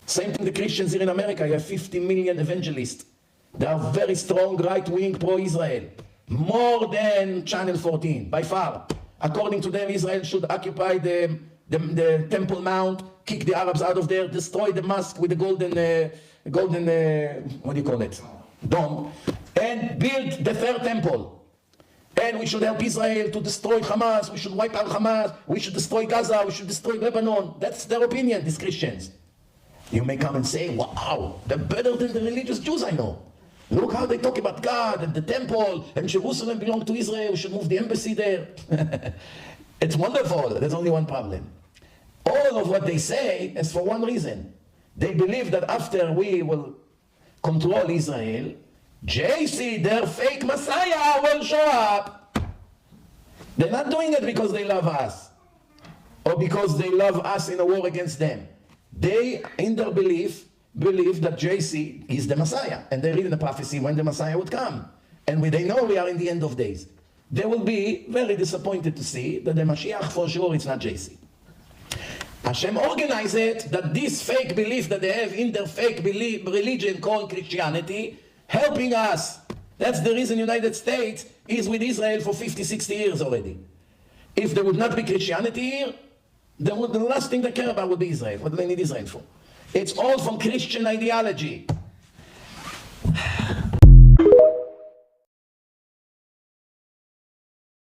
Same thing the Christians here in America. You have 50 million evangelists. They are very strong, right-wing, pro-Israel. More than Channel 14, by far. According to them, Israel should occupy the Temple Mount, kick the Arabs out of there, destroy the mosque with the golden, what do you call it? Dome, and build the third temple. And we should help Israel to destroy Hamas, we should wipe out Hamas, we should destroy Gaza, we should destroy Lebanon. That's their opinion, these Christians. You may come and say, wow, they're better than the religious Jews I know. Look how they talk about God and the temple and Jerusalem belong to Israel, we should move the embassy there. It's wonderful, there's only one problem. All of what they say is for one reason. They believe that after we will control Israel, JC, their fake Messiah, will show up. They're not doing it because they love us or because they love us in a war against them. They, in their believe that JC is the Messiah, and they read in the prophecy when the Messiah would come. And they know we are in the end of days. They will be very disappointed to see that the Mashiach, for sure, it's not JC. Hashem organized it that this fake belief that they have in their fake religion called Christianity, helping us. That's the reason the United States is with Israel for 50, 60 years already. If there would not be Christianity here, the last thing they care about would be Israel. What do they need Israel for? It's all from Christian ideology.